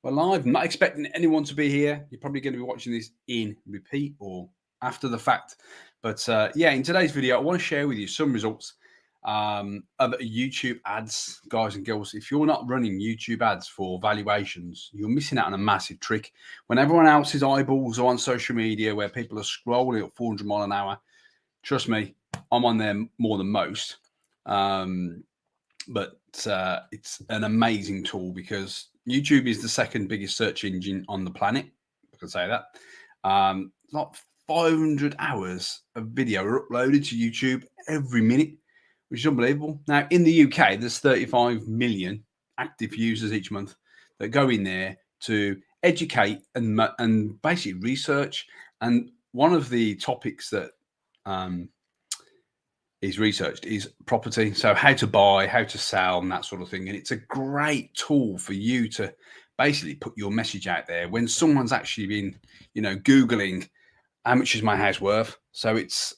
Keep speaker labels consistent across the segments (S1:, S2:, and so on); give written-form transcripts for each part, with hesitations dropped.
S1: We're live. I'm not expecting anyone to be here. You're probably going to be watching this in repeat or after the fact. But yeah, in today's video, I want to share with you some results of YouTube ads, guys and girls. If you're not running YouTube ads for valuations, you're missing out on a massive trick. When everyone else's eyeballs are on social media, where people are scrolling at 400 miles an hour, trust me, I'm on there more than most. But it's an amazing tool because YouTube is the second biggest search engine on the planet. I can say that. Like 500 hours of video are uploaded to YouTube every minute, which is unbelievable. Now, in the UK, there's 35 million active users each month that go in there to educate and basically research. And one of the topics that is researched is property. So how to buy, how to sell, and that sort of thing. And it's a great tool for you to basically put your message out there when someone's actually been, Googling how much is my house worth. So it's,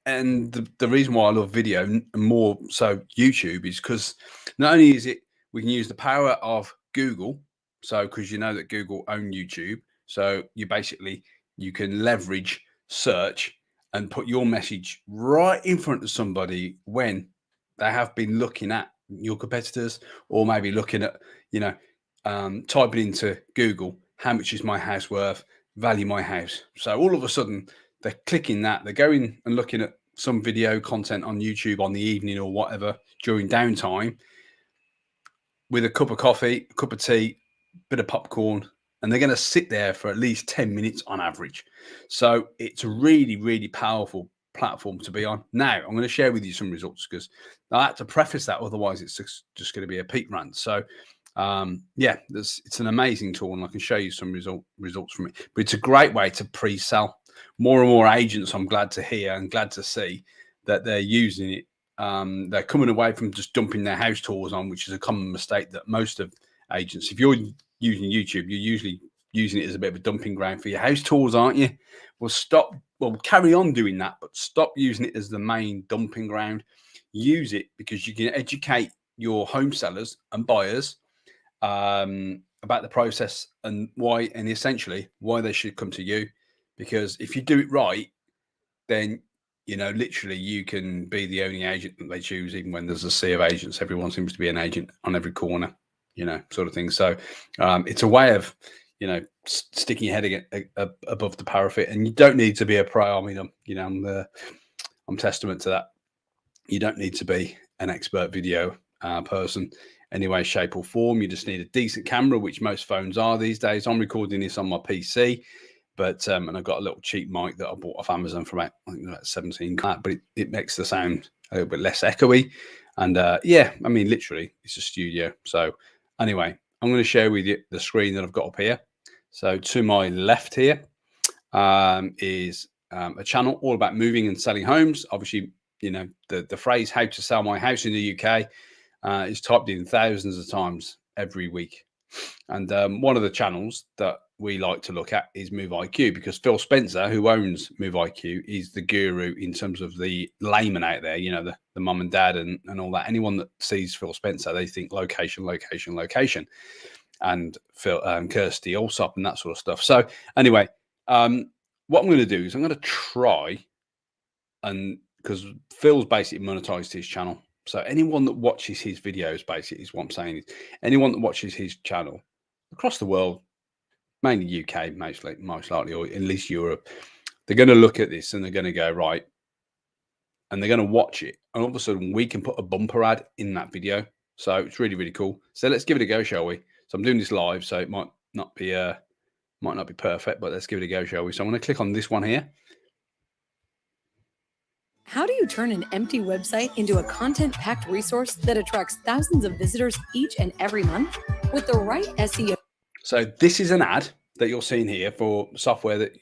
S1: and the reason why I love video and more so YouTube is because not only is it, we can use the power of Google. So, because you know that Google own YouTube. So you can leverage search and put your message right in front of somebody when they have been looking at your competitors, or maybe looking at, typing into Google, how much is my house worth, value my house. So all of a sudden they're clicking that, they're going and looking at some video content on YouTube on the evening or whatever during downtime with a cup of coffee, a cup of tea, bit of popcorn, and they're going to sit there for at least 10 minutes on average. So it's a really, really powerful platform to be on. Now, I'm going to share with you some results because I had to preface that. Otherwise, it's just going to be a peak rant. So, yeah, it's an amazing tool, and I can show you some results from it. But it's a great way to pre-sell. More and more agents, I'm glad to hear and glad to see that they're using it. They're coming away from just dumping their house tours on, which is a common mistake that most of agents, if you're using YouTube, you're usually using it as a bit of a dumping ground for your house tours, aren't you? Well, carry on doing that, but stop using it as the main dumping ground. Use it because you can educate your home sellers and buyers about the process and why, and essentially why they should come to you. Because if you do it right, then literally you can be the only agent that they choose, even when there's a sea of agents. Everyone seems to be an agent on every corner, sort of thing. So it's a way of, sticking your head above the parapet, and you don't need to be a pro. I mean, I'm testament to that. You don't need to be an expert video person any way, shape or form. You just need a decent camera, which most phones are these days. I'm recording this on my PC. But and I've got a little cheap mic that I bought off Amazon for about 17, but it makes the sound a little bit less echoey. And yeah, I mean, literally, it's a studio. So anyway, I'm going to share with you the screen that I've got up here. So to my left here is a channel all about moving and selling homes. Obviously, the phrase "how to sell my house" in the UK is typed in thousands of times every week. And one of the channels that we like to look at is Move IQ, because Phil Spencer, who owns Move IQ, is the guru in terms of the layman out there, the mum and dad and all that. Anyone that sees Phil Spencer, they think location, location, location, and Kirsty Allsop and that sort of stuff. So anyway, what I'm going to do is I'm going to try, and because Phil's basically monetized his channel. So anyone that watches his videos, basically, is what I'm saying, is anyone that watches his channel across the world, mainly UK, most likely, or at least Europe, they're going to look at this and they're going to go, right, and they're going to watch it. And all of a sudden, we can put a bumper ad in that video. So it's really, really cool. So let's give it a go, shall we? So I'm doing this live, so it might not be perfect, but let's give it a go, shall we? So I'm going to click on this one here.
S2: How do you turn an empty website into a content-packed resource that attracts thousands of visitors each and every month with the right SEO?
S1: So this is an ad that you're seeing here for software that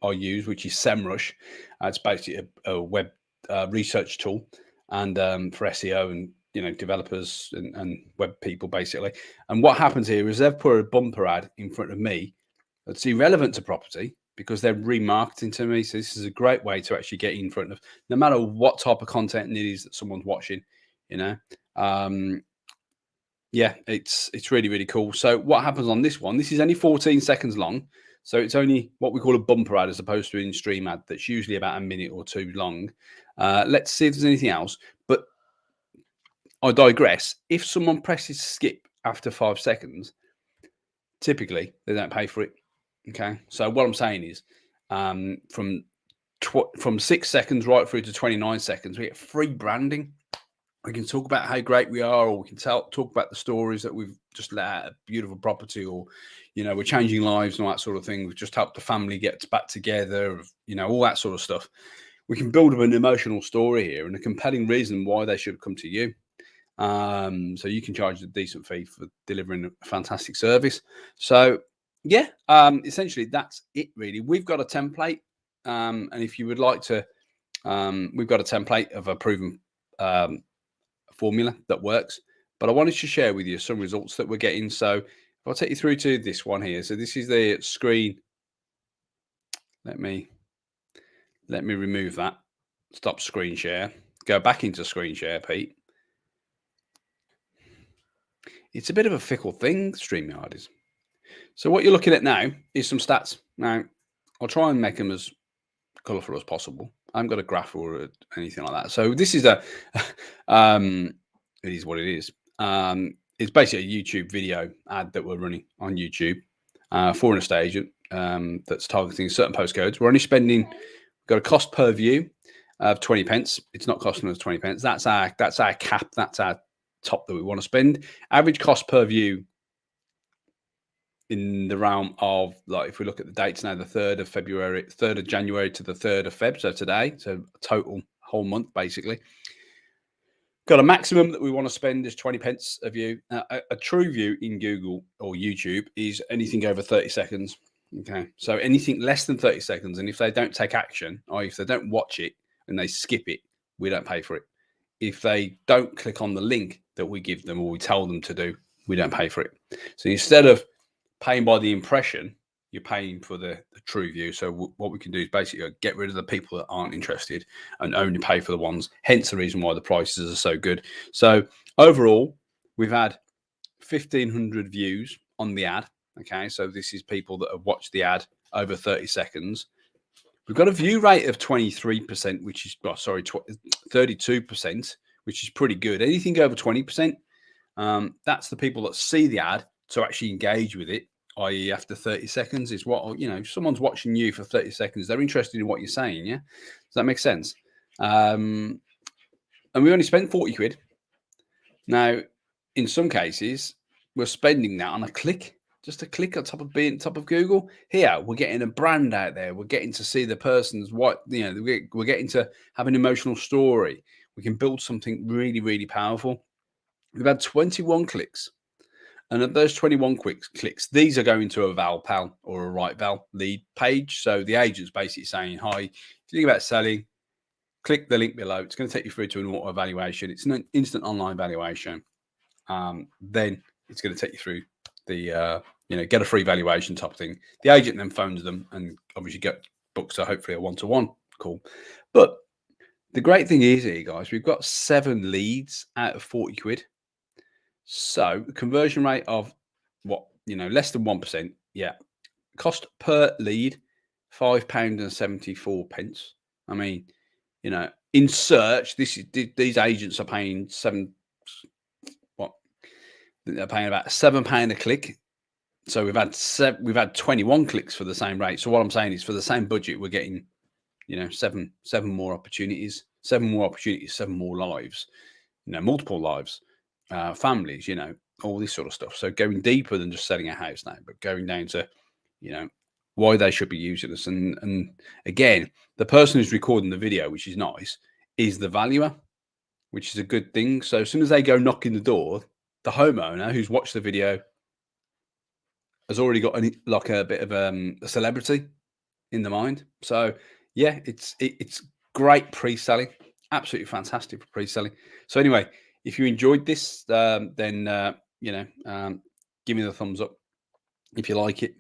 S1: I use, which is SEMrush. It's basically a web research tool, and for SEO and developers and web people, basically. And what happens here is they've put a bumper ad in front of me that's irrelevant to property, because they're remarketing to me. So this is a great way to actually get in front of, no matter what type of content it is that someone's watching, yeah, it's really, really cool. So what happens on this one? This is only 14 seconds long. So it's only what we call a bumper ad as opposed to an in-stream ad that's usually about a minute or two long. Let's see if there's anything else. But I digress. If someone presses skip after 5 seconds, typically they don't pay for it. Okay. So what I'm saying is from 6 seconds right through to 29 seconds, we get free branding. We can talk about how great we are, or we can talk about the stories that we've just let out a beautiful property, or, you know, we're changing lives and all that sort of thing. We've just helped the family get back together, you know, all that sort of stuff. We can build up an emotional story here and a compelling reason why they should come to you. So you can charge a decent fee for delivering a fantastic service. So yeah, essentially that's it really. We've got a template. And if you would like to, we've got a template of a proven formula that works, but I wanted to share with you some results that we're getting. So if I'll take you through to this one here. So this is the screen. Let me remove that. Stop screen share. Go back into screen share, Pete. It's a bit of a fickle thing, StreamYard is. So what you're looking at now is some stats. Now, I'll try and make them as colourful as possible. I haven't got a graph or anything like that. So this is a, it is what it is. It's basically a YouTube video ad that we're running on YouTube for an estate agent that's targeting certain postcodes. We're only spending, we've got a cost per view of 20 pence. It's not costing us 20 pence. That's our cap. That's our top that we want to spend. Average cost per view in the realm of, like, if we look at the dates now, the 3rd of February, 3rd of January to the 3rd of Feb, so today, so total whole month basically. Got a maximum that we want to spend is 20 pence a view. A true view in Google or YouTube is anything over 30 seconds. Okay, so anything less than 30 seconds, and if they don't take action, or if they don't watch it and they skip it, we don't pay for it. If they don't click on the link that we give them or we tell them to do, we don't pay for it. So instead of paying by the impression, you're paying for the true view. So what we can do is basically get rid of the people that aren't interested and only pay for the ones. Hence the reason why the prices are so good. So overall, we've had 1,500 views on the ad. Okay, so this is people that have watched the ad over 30 seconds. We've got a view rate of 23%, which is, 32%, which is pretty good. Anything over 20%, that's the people that see the ad to actually engage with it, i.e. after 30 seconds is what, you know, someone's watching you for 30 seconds. They're interested in what you're saying. Yeah. Does that make sense? And we only spent 40 quid. Now, in some cases, we're spending that on a click, just a click on top of being top of Google. Here, we're getting a brand out there. We're getting to see the person's what, you know, we're getting to have an emotional story. We can build something really, really powerful. We've had 21 clicks. And of those 21 clicks, these are going to a ValPal or a RightVal lead page. So the agent's basically saying, hi, if you think about selling, click the link below. It's going to take you through to an auto valuation. It's an instant online valuation. Then it's going to take you through the, get a free valuation type of thing. The agent then phones them and obviously books hopefully a one-to-one call. But the great thing is here, guys, we've got 7 leads out of 40 quid. So conversion rate of less than 1%. Yeah. Cost per lead, £5.74. I mean, in search, these agents are paying they're paying about £7 a click. So we've had 21 clicks for the same rate. So what I'm saying is, for the same budget, we're getting, seven more opportunities, 7 more lives, multiple lives, families, all this sort of stuff. So going deeper than just selling a house now, but going down to, why they should be using us. And again, the person who's recording the video, which is nice, is the valuer, which is a good thing. So as soon as they go knocking the door, the homeowner who's watched the video has already got a bit of a celebrity in the mind. So yeah, it's great pre-selling, absolutely fantastic for pre-selling. So anyway, if you enjoyed this, then give me the thumbs up if you like it.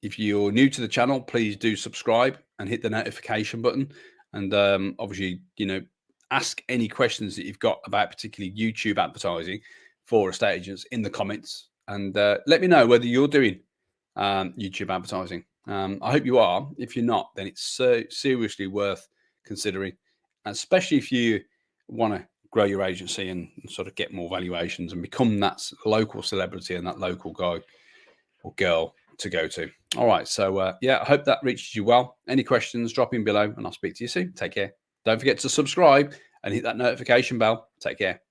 S1: If you're new to the channel, please do subscribe and hit the notification button. And obviously, ask any questions that you've got about particularly YouTube advertising. for estate agents in the comments, and let me know whether you're doing YouTube advertising. I hope you are. If you're not, then it's seriously worth considering, especially if you want to grow your agency and sort of get more valuations and become that local celebrity and that local guy or girl to go to. All right. So yeah, I hope that reaches you well. Any questions, drop in below and I'll speak to you soon. Take care. Don't forget to subscribe and hit that notification bell. Take care.